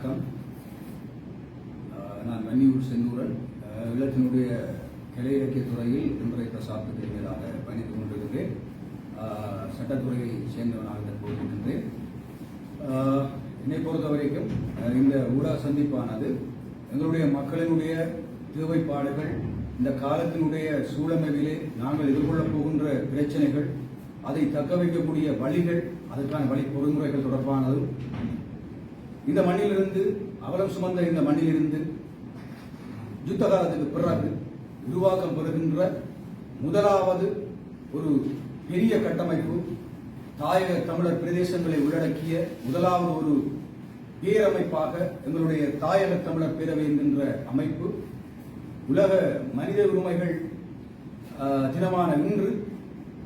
வணக்கம். நான் வன்னியூர் செந்தூரன், ஈழத்தினுடைய கிளை இலக்கிய துறையில் இன்றைய பிரசாத் பத்திரிகைகளாக பயணித்துக் கொண்டிருக்கிறேன். சட்டத்துறையை சேர்ந்தவனாக தற்போது இருக்கின்றேன். என்னை பொறுத்த வரைக்கும் இந்த ஊடக சந்திப்பானது எங்களுடைய மக்களினுடைய தேவைப்பாடுகள், இந்த காலத்தினுடைய சூழமைவிலே நாங்கள் எதிர்கொள்ளப் போகின்ற பிரச்சனைகள், அதை தக்க வைக்கக்கூடிய வழிகள், அதற்கான வழி பொறிமுறைகள் தொடர்பானதும், இந்த மண்ணிலிருந்து அவலம் சுமந்த இந்த மண்ணிலிருந்து யுத்த காலத்துக்கு பிறகு உருவாக்கம் பெறுகின்ற முதலாவது ஒரு பெரிய கட்டமைப்பு, தாயக தமிழர் பிரதேசங்களை உள்ளடக்கிய முதலாவது ஒரு பேரமைப்பாக எங்களுடைய தாயக தமிழர் பேரவை என்கின்ற அமைப்பு உலக மனித உரிமைகள் தினமான இன்று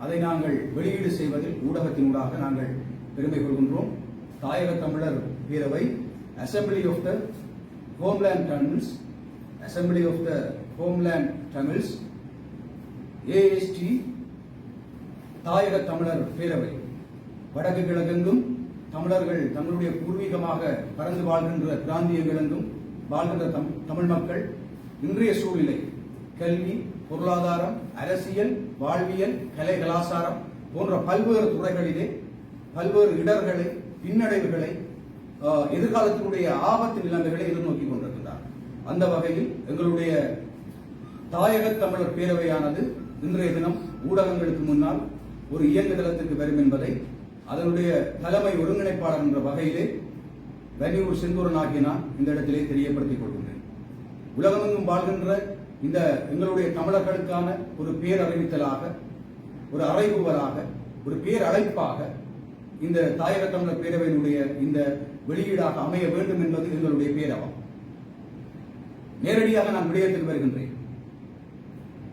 அதை நாங்கள் வெளியீடு செய்வதில் ஊடகத்தினூடாக நாங்கள் பெருமை கொள்கின்றோம். தாயக தமிழர் பேரவை assembly of the homeland Tamils AST தாயக தமிழர் பேரவை வடக்கு கிழக்கெங்கும் தமிழர்கள் தங்களுடைய பூர்வீகமாக பறந்து வாழ்கின்ற பிராந்தியங்களெங்கும் வாழ்கின்ற தமிழ் மக்கள் இன்றைய சூழ்நிலை கல்வி, பொருளாதாரம், அரசியல், வாழ்வியல், கலை, கலாச்சாரம் போன்ற பல்வேறு துறைகளிலே பல்வேறு இடர்களை, பின்னடைவுகளை, எதிர்காலத்தினுடைய ஆபத்து நிலைமைகளை எதிர்நோக்கி கொண்டிருக்கிறார். அந்த வகையில் எங்களுடைய தாயக தமிழர் பேரவையானது இன்றைய தினம் ஊடகங்களுக்கு முன்னால் ஒரு இயங்குதளத்திற்கு வரும் என்பதை அதனுடைய தலைமை ஒருங்கிணைப்பாளர் என்ற வகையிலே வன்னியூர் செந்தூரன் ஆகிய நான் இந்த இடத்திலே தெரியப்படுத்திக் கொள்கின்றேன். உலகமெங்கும் வாழ்கின்ற இந்த எங்களுடைய தமிழர்களுக்கான ஒரு பேரறிவித்தலாக, ஒரு அறைகூவலாக, ஒரு பேரழைப்பாக இந்த தாயக தமிழர் பேரவையினுடைய இந்த வெளியீடாக அமைய வேண்டும் என்பது எங்களுடைய பேரவம். நேரடியாக நான் விடயத்தில் வருகின்றேன்.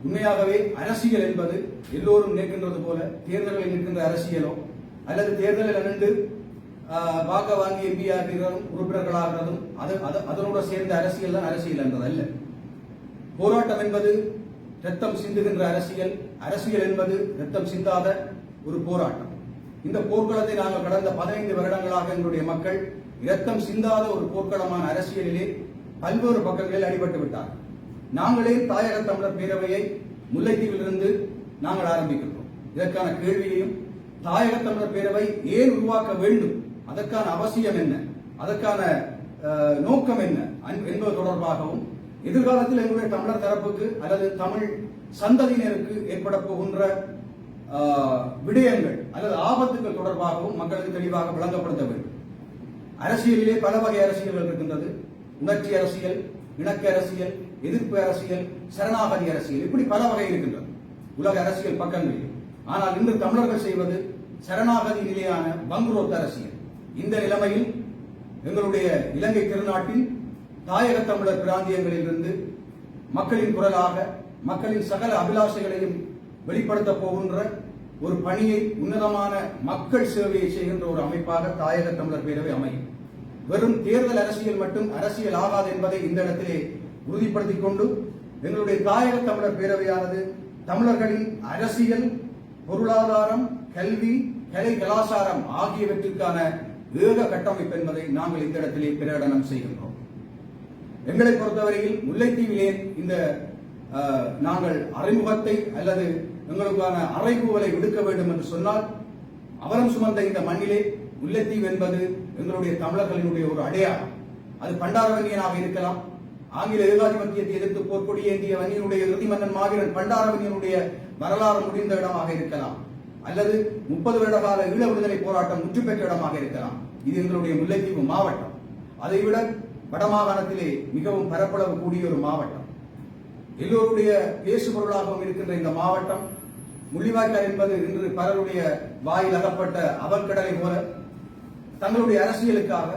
உண்மையாகவே அரசியல் என்பது எல்லோரும் நினைக்கின்றது போல தேர்தலில் நிற்கின்ற அரசியலோ அல்லது தேர்தலில் நின்று வாக்கு வாங்கி MP ஆகிறதும் உறுப்பினர்களாகிறதும் அதனோட சேர்ந்த அரசியல் தான் அரசியல் என்றது அல்ல. போராட்டம் என்பது ரத்தம் சிந்துகின்ற அரசியல், அரசியல் என்பது ரத்தம் சிந்தாத ஒரு போராட்டம். இந்த போர்க்களத்தை நாங்கள் கடந்த 15 வருடங்களாக எங்களுடைய மக்கள் இரத்தம் சிந்தாத ஒரு போர்க்களமான அரசியலிலே பல்வேறு பக்கங்களில் அடிபட்டு விட்டார்கள். நாங்களே தாயக தமிழர் பேரவையை முல்லைத்தீவிலிருந்து நாங்கள் ஆரம்பிக்கின்றோம். இதற்கான கேள்வியையும் தாயக தமிழர் பேரவை ஏன் உருவாக்க வேண்டும், அதற்கான அவசியம் என்ன, அதற்கான நோக்கம் என்ன என்பது தொடர்பாகவும், எதிர்காலத்தில் எங்களுடைய தமிழர் தரப்புக்கு அல்லது தமிழ் சந்ததியினருக்கு ஏற்பட போகின்ற விடயங்கள் அல்லது ஆபத்துகள் தொடர்பாகவும் மக்களுக்கு தெளிவாக விளங்கப்படுத்த வேண்டும். அரசியலிலே பல வகை அரசியல்கள் இருக்கின்றது. உணர்ச்சி அரசியல், இணக்க அரசியல், எதிர்ப்பு அரசியல், சரணாகதி அரசியல், இப்படி பல வகை இருக்கின்றது உலக அரசியல் பக்கங்களில். ஆனால் இன்று தமிழர்கள் செய்வது சரணாகதி நிலையான பங்குரோத் அரசியல். இந்த நிலைமையில் எங்களுடைய இலங்கை திருநாட்டின் தாயக தமிழர் பிராந்தியங்களில் இருந்து மக்களின் குரலாக மக்களின் சகல அபிலாஷைகளையும் வெளிப்படுத்த போகின்ற ஒரு பணியை, உன்னதமான மக்கள் சேவையை செய்கின்ற ஒரு அமைப்பாக தாயக தமிழர் பேரவை அமையும். வெறும் தேர்தல் அரசியல் மட்டும் அரசியல் ஆகாது என்பதை இந்த இடத்திலே உறுதிப்படுத்திக் கொண்டு, எங்களுடைய தாயக தமிழர் பேரவையானது தமிழர்களின் அரசியல், பொருளாதாரம், கல்வி, கலை, கலாச்சாரம் ஆகியவற்றிற்கான ஏக கட்டமைப்பு என்பதை நாங்கள் இந்த இடத்திலே பிரகடனம் செய்கின்றோம். எங்களை பொறுத்தவரையில் முல்லைத்தீவிலே இந்த நாங்கள் அறிமுகத்தை அல்லது எங்களுக்கான அறைகூவலை விடுக்க வேண்டும் என்று சொன்னால், அவலம் சுமந்த இந்த மண்ணிலே முல்லைத்தீவு என்பது எங்களுடைய தமிழர்களினுடைய ஒரு அடையாளம். அது பண்டாரவன்னியனாக இருக்கலாம், ஆங்கில ஏகாதிபத்தியத்தை எதிர்த்து போர்க்கொடி ஏந்திய வன்னியனுடைய இறுதி மன்னன் மாவீரன் பண்டாரவன்னியனுடைய வரலாறு முடிந்த இடமாக இருக்கலாம், அல்லது 30 வருட கால ஈழ விடுதலை போராட்டம் முற்று பெற்ற இடமாக இருக்கலாம். இது எங்களுடைய முல்லைத்தீவு மாவட்டம். அதைவிட வடமாகாணத்திலே மிகவும் பரப்பளவு கூடிய ஒரு மாவட்டம். எல்லோருடைய பேசுபொருளாகவும் இருக்கின்ற இந்த மாவட்டம், முள்ளிவாய்க்கால் என்பது இன்று பலருடைய வாயில் அகப்பட்ட அவல்கடலை போல தங்களுடைய அரசியலுக்காக,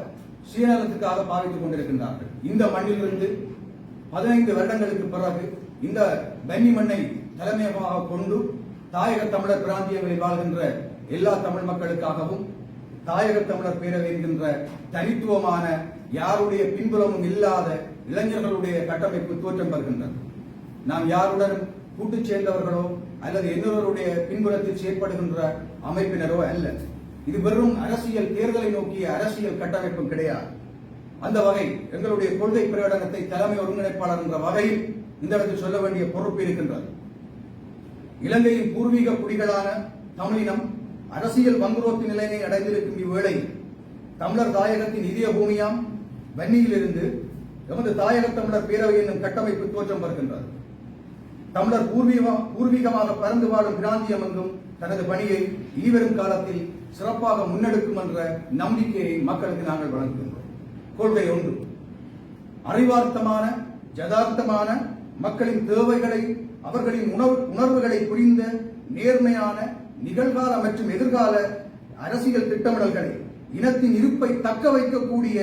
சுயநலத்துக்காக பாவித்துக் கொண்டிருக்கின்றார்கள். இந்த மண்ணிலிருந்து 15 வருடங்களுக்கு பிறகு இந்த வன்னி மண்ணை தலைமையகமாக கொண்டு தாயக தமிழர் பிராந்தியங்களில் வாழ்கின்ற எல்லா தமிழ் மக்களுக்காகவும் தாயக தமிழர் பேரவை என்கின்ற தனித்துவமான யாருடைய பின்புலமும் இல்லாத இளைஞர்களுடைய கட்டமைப்பு தோற்றம் பெறுகின்றது. நாம் யாருடன் கூட்டு சேர்ந்தவர்களோ அல்லது இன்னொருவருடைய பின்புலத்தில் செயற்படுகின்ற அமைப்பினரோ அல்ல. இது வெறும் அரசியல் தேர்தலை நோக்கிய அரசியல் கட்டமைப்பும் கிடையாது. அந்த வகை எங்களுடைய கொள்கை பிரகடனத்தை தலைமை ஒருங்கிணைப்பாளர் என்ற வகையில் இந்த இடத்தில் சொல்ல வேண்டிய பொறுப்பு இருக்கின்றது. இலங்கையின் பூர்வீக குடிகளான தமிழினம் அரசியல் வங்குரோத்து நிலையை அடைந்திருக்கும் இவ்வேளையில் தமிழர் தாயகத்தின் இதய பூமியாம் வன்னியிலிருந்து எமது தாயக தமிழர் பேரவை என்னும் கட்டமைப்பு தோற்றம் பெறுகின்றது. தமிழர் பூர்வீகமாக பறந்து வாழும் பிராந்தியம் என்றும் தனது பணியை இனிவரும் காலத்தில் சிறப்பாக முன்னெடுக்கும் என்ற நம்பிக்கையை மக்களுக்கு நாங்கள் வழங்குகின்றோம். கொள்கை 1, அறிவார்த்தமான யதார்த்தமான மக்களின் தேவைகளை அவர்களின் உணர்வுகளை புரிந்த நேர்மையான நிகழ்கால மற்றும் எதிர்கால அரசியல் திட்டமிடல்களை இனத்தின் இருப்பை தக்க வைக்கக்கூடிய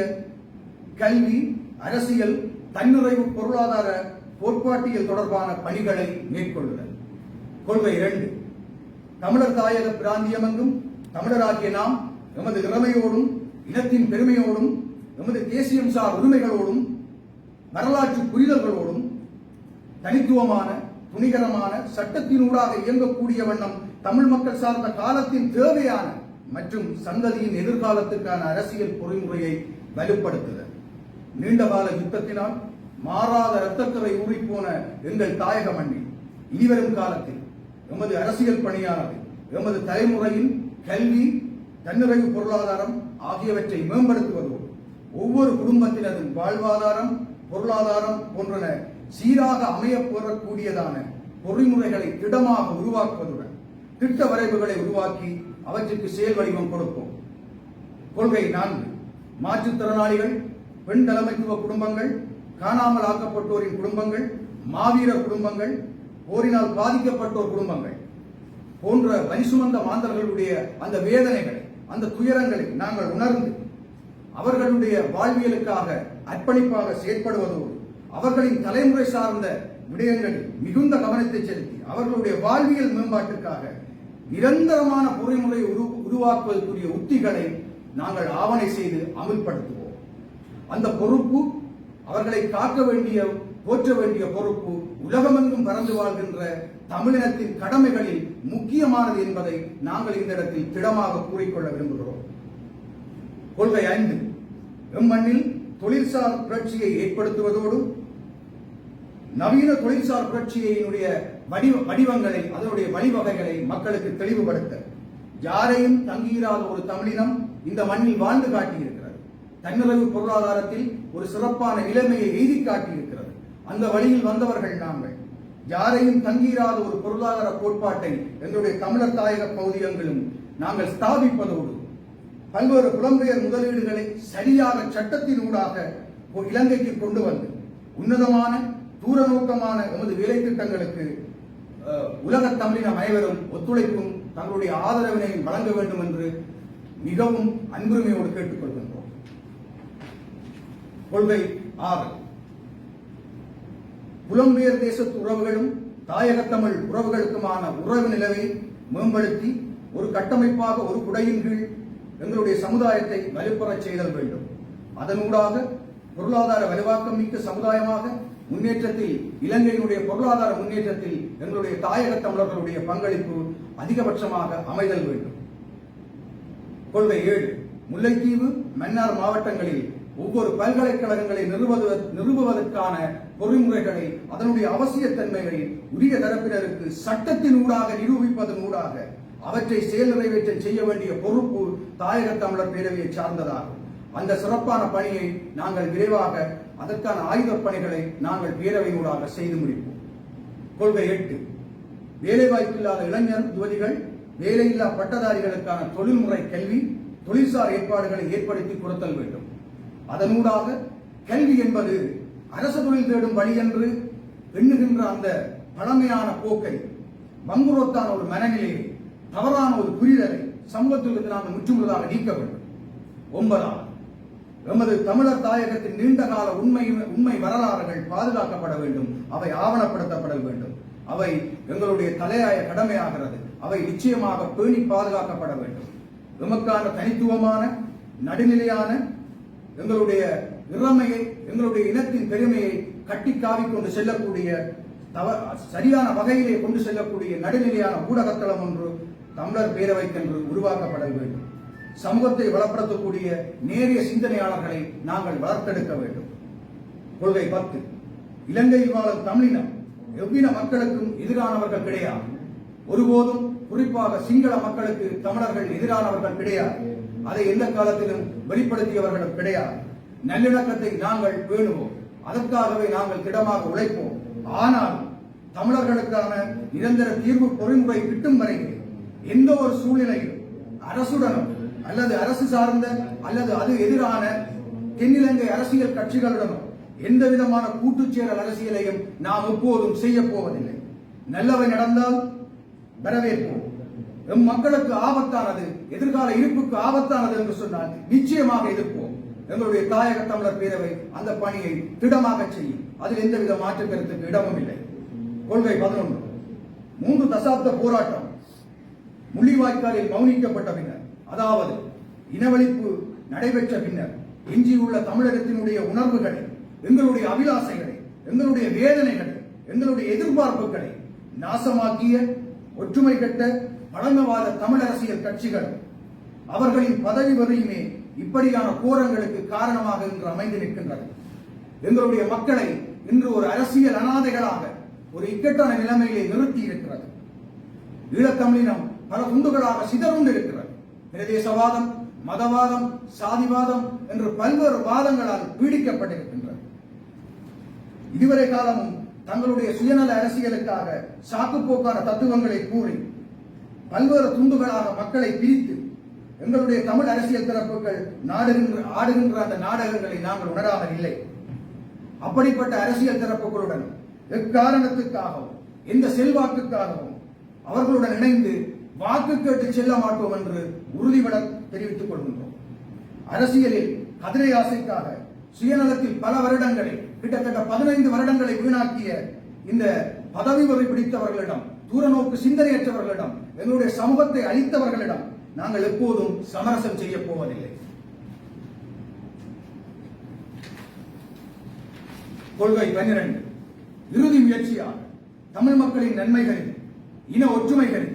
கல்வி, அரசியல், தன்னிறைவு பொருளாதார கோட்பாட்டியல் தொடர்பான பணிகளை மேற்கொள்ளுதல். கொள்கை 2, தமிழர் தாயக பிராந்தியமெங்கும் தமிழராகிய நாம் எமது இளமையோடும் இனத்தின் பெருமையோடும் எமது தேசியம் சார் உரிமைகளோடும் வரலாற்று புரிதல்களோடும் தனித்துவமான துணிகரமான சட்டத்தினூடாக இயங்கக்கூடிய வண்ணம் தமிழ் மக்கள் சார்ந்த காலத்தின் தேவையான மற்றும் சந்ததியின் எதிர்காலத்துக்கான அரசியல் பொறிமுறையை வலுப்படுத்துதல். நீண்டகால யுத்தத்தினால் மாறாத இரத்தக்கரை ஊறிப்போன எங்கள் தாயக மண்ணில் இனிவரும் காலத்தில் எமது அரசியல் பணியானது எமது தலைமுறையின் கல்வி, தன்னிறைவு பொருளாதாரம் ஆகியவற்றை மேம்படுத்துவதோடு ஒவ்வொரு குடும்பத்தினதும் வாழ்வாதாரம், பொருளாதாரம் போன்றன சீராக அமையப் பெறக்கூடியதான பொறிமுறைகளை திடமாக உருவாக்குவதுடன் திட்ட வரைவுகளை உருவாக்கி அவற்றுக்கு செயல் வடிவம் கொடுப்போம். கொள்கை 4, மாற்றுத்திறனாளிகள், பெண் தலைமைத்துவ குடும்பங்கள், காணாமல் ஆக்கப்பட்டோரின் குடும்பங்கள், மாவீரர் குடும்பங்கள், போரினால் பாதிக்கப்பட்டோர் குடும்பங்கள் போன்ற வலி சுமந்த மாந்தர்களுடைய அந்த வேதனைகளை, அந்த துயரங்களை நாங்கள் உணர்ந்து அவர்களுடைய வாழ்வியலுக்காக அர்ப்பணிப்பாக செயற்படுவதோடு அவர்களின் தலைமுறை சார்ந்த விடயங்களில் மிகுந்த கவனத்தை செலுத்தி அவர்களுடைய வாழ்வியல் மேம்பாட்டுக்காக நிரந்தரமான பொறிமுறை உருவாக்குவதற்குரிய உத்திகளை நாங்கள் ஆவணை செய்து அமல்படுத்துவோம். அந்த பொறுப்பு, அவர்களை காக்க வேண்டிய, போற்ற வேண்டிய பொறுப்பு உலகமெங்கும் பறந்து வாழ்கின்ற தமிழினத்தின் கடமைகளில் முக்கியமானது என்பதை நாங்கள் இந்த இடத்தில் திடமாக கூறிக்கொள்ள விரும்புகிறோம். கொள்கை 5, எம்மண்ணில் தொழிற்சார் புரட்சியை ஏற்படுத்துவதோடு நவீன தொழிற்சார் புரட்சியினுடைய வடிவங்களை, அதனுடைய வழிவகைகளை மக்களுக்கு தெளிவுபடுத்த யாரையும் தங்கியிராத ஒரு தமிழினம் இந்த மண்ணில் வாழ்ந்து காட்டியிருக்கிறது. தன்னிறைவு பொருளாதாரத்தில் ஒரு சிறப்பான நிலைமையை எய்தி காட்டியிருக்கிறது. அந்த வழியில் வந்தவர்கள் நாங்கள். யாரையும் தங்கியிராத ஒரு பொருளாதார கோட்பாட்டை எங்களுடைய தமிழர் தாயக பகுதிகளிலும் நாங்கள் ஸ்தாபிப்பதோடு பல்வேறு புலம்பெயர் முதலீடுகளை சரியாக சட்டத்தினூடாக இலங்கைக்கு கொண்டு வந்து உன்னதமான தூர நோக்கமான எமது வேலை திட்டங்களுக்கு உலக தமிழினம் அனைவரும் ஒத்துழைப்பும் தங்களுடைய ஆதரவினை வழங்க வேண்டும் என்று மிகவும் அன்புரிமையோடு கேட்டுக்கொள்கின்றோம். கொள்கை 6, புலம்பெயர் தேசத்து உறவுகளும் தாயக தமிழ் உறவுகளுக்குமான உறவு நிலவை மேம்படுத்தி ஒரு கட்டமைப்பாக ஒரு குடையின் கீழ் எங்களுடைய சமுதாயத்தை வலுப்பெறச் செய்தல் வேண்டும். அதனூடாக பொருளாதார வலுவாக்கம் மிக்க சமுதாயமாக முன்னேற்றத்தில், இலங்கையினுடைய பொருளாதார முன்னேற்றத்தில் எங்களுடைய தாயக தமிழர்களுடைய பங்களிப்பு அதிகபட்சமாக அமைதல் வேண்டும். கொள்கை 7, முல்லைத்தீவு, மன்னார் மாவட்டங்களில் ஒவ்வொரு பல்கலைக்கழகங்களை நிறுவுவதற்கான பொறிமுறைகளை, அதனுடைய அவசியத்தன்மைகளை உரிய தரப்பினருக்கு சட்டத்தினூடாக நிரூபிப்பதனூடாக அவற்றை செயல் நிறைவேற்ற செய்ய வேண்டிய பொறுப்பு தாயக தமிழர் பேரவையை சார்ந்ததாகும். அந்த சிறப்பான பணியை நாங்கள் விரைவாக, அதற்கான ஆயுத பணிகளை நாங்கள் பேரவையினூடாக செய்து முடிப்போம். கொள்கை 8, வேலைவாய்ப்பில்லாத இளைஞர் யுவதிகள், வேலையில்லா பட்டதாரிகளுக்கான தொழில்முறை கல்வி, தொழில்சார் ஏற்பாடுகளை ஏற்படுத்தி கொடுத்தல் வேண்டும். அதனூடாக கல்வி என்பது அரசு தொழில் தேடும் வழி என்று எண்ணுகின்ற அந்த பழமையான போக்கை, வங்குரோத்தான ஒரு மனநிலையை, தவறான ஒரு புரிதலை சமூகத்திலிருந்து நாங்கள் முற்றுமுழுதாக நீக்க வேண்டும். 9, எமது தமிழர் தாயகத்தின் நீண்டகால உண்மை வரலாறுகள் பாதுகாக்கப்பட வேண்டும். அவை ஆவணப்படுத்தப்பட வேண்டும். அவை எங்களுடைய தலையாய கடமையாகிறது. அவை நிச்சயமாக பேணி பாதுகாக்கப்பட வேண்டும். எமக்கான தனித்துவமான நடுநிலையான எங்களுடைய இறமையை, எங்களுடைய இனத்தின் பெருமையை கட்டி காவிக்கொண்டு செல்லக்கூடிய, சரியான வகையிலே கொண்டு செல்லக்கூடிய நடுநிலையான ஊடகத்தளம் ஒன்று தமிழர் பேரவைக்கென்று உருவாக்கப்பட வேண்டும். சமூகத்தை வளப்படுத்தக்கூடிய நேரிய சிந்தனையாளர்களை நாங்கள் வளர்த்தெடுக்க வேண்டும். கொள்கை 10. இலங்கையில் வாழும் தமிழினம் எவ்வின மக்களுக்கும் எதிரானவர்கள் கிடையாது. ஒருபோதும் குறிப்பாக சிங்கள மக்களுக்கு தமிழர்கள் எதிரானவர்கள் கிடையாது. அதை எந்த காலத்திலும் வெளிப்படுத்தியவர்களும் கிடையாது. நல்லிணக்கத்தை நாங்கள் பேணுவோம். அதற்காகவே நாங்கள் திடமாக உழைப்போம். ஆனால் தமிழர்களுக்கான நிரந்தர தீர்வு பொறிமுறை கிட்டும் வரையில் எந்த ஒரு சூழ்நிலையில் அரசுடனும் அல்லது அரசு சார்ந்த அல்லது அது எதிரான தென்னிலங்கை அரசியல் கட்சிகளுடனும் எந்த விதமான கூட்டுச்சேரல் அரசியலையும் நாம் எப்போதும் செய்ய போவதில்லை. நல்லவை நடந்தால் வரவேற்போம். எம் மக்களுக்கு ஆபத்தானது, எதிர்கால இருப்புக்கு ஆபத்தானது என்று சொன்னால் நிச்சயமாக எதிர்ப்போம். எங்களுடைய தாயக தமிழர் பேரவை அந்த பணியை திடமாக செய்யும். அதில் எந்தவித மாற்று கருத்துக்கு இடமும் இல்லை. கொள்கை 11. 3 தசாப்த போராட்டம் முள்ளிவாய்க்காலில் மௌனிக்கப்பட்ட பின்னர், அதாவது இனவழிப்பு நடைபெற்ற பின்னர் எஞ்சியுள்ள தமிழகத்தினுடைய உணர்வுகளை, எங்களுடைய அபிலாசைகளை, எங்களுடைய வேதனைகளை, எங்களுடைய எதிர்பார்ப்புகளை நாசமாக்கிய ஒற்றுமை கட்ட பழமைவாத தமிழ் அரசியல் கட்சிகள் அவர்களின் பதவி வரையுமே இப்படியான கோரங்களுக்கு காரணமாக இன்று அமைந்து நிற்கின்றது. எங்களுடைய மக்களை இன்று ஒரு அரசியல் அனாதைகளாக ஒரு இக்கட்டான நிலைமையிலே நிறுத்தி இருக்கிறது. ஈழத்தமிழினம் பல துண்டுகளாக சிதறுண்டு இருக்கிறது. பிரதேசவாதம், மதவாதம், சாதிவாதம் என்று பல்வேறு வாதங்களால் பீடிக்கப்பட்டிருக்கின்றது. இதுவரை காலமும் தங்களுடைய சுயநல அரசியலுக்காக சாக்குப்போக்கான தத்துவங்களை கூறி பல்வேறு துண்டுகளாக மக்களை பிரித்து எங்களுடைய தமிழ் அரசியல் தரப்புகள் ஆடுகின்ற அந்த நாடகங்களை நாங்கள் உணராமல் இல்லை. அப்படிப்பட்ட அரசியல் தரப்புகளுடன் எக்காரணத்துக்காகவும் எந்த செல்வாக்குக்காகவும் அவர்களுடன் இணைந்து வாக்கு கேட்டு செல்ல மாட்டோம் என்று உறுதிபட தெரிவித்துக் கொள்கின்றோம். அரசியலில் கதிரை ஆசைக்காக சுயநலத்தில் பல வருடங்களை, கிட்டத்தட்ட 15 வருடங்களை வீணாக்கிய இந்த பதவி வரை பிடித்தவர்களிடம், தூரநோக்கு சிந்தனையற்றவர்களிடம், எங்களுடைய சமூகத்தை அளித்தவர்களிடம் நாங்கள் எப்போதும் சமரசம் செய்ய போவதில்லை. கொள்கை 12. இறுதி முயற்சியாக தமிழ் மக்களின் நன்மைகளில், இன ஒற்றுமைகளில்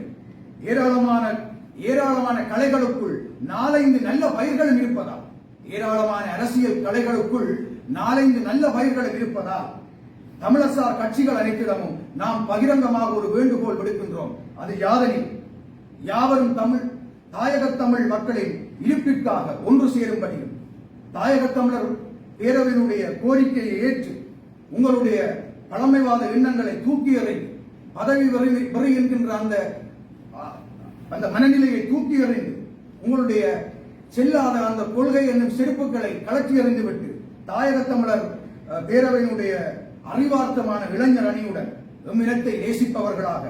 ஏராளமான கலைகளுக்குள் 4-5 நல்ல பயிர்களும் இருப்பதால், ஏராளமான அரசியல் கலைகளுக்குள் 4-5 நல்ல பயிர்களும் இருப்பதால் தமிழசார் கட்சிகள் அனைத்திடமும் நாம் பகிரங்கமாக ஒரு வேண்டுகோள் விடுக்கின்றோம். அது யாதெனில், யாவரும் தாயக தமிழ் மக்களின் இருப்பிற்காக ஒன்று சேரும்படியும், தாயக தமிழர் பேரவையினுடைய கோரிக்கையை ஏற்று உங்களுடைய பழமைவாத எண்ணங்களை தூக்கி எறிந்து, பதவி வரி என்கின்ற அந்த மனநிலையை தூக்கி எறிந்து, உங்களுடைய செல்லாத அந்த கொள்கை என்னும் செருப்புகளை கலற்றி எறிந்துவிட்டு தாயக தமிழர் பேரவையினுடைய அறிவார்த்தமான இளைஞர் அணியுடன் எம் இனத்தை நேசிப்பவர்களாக,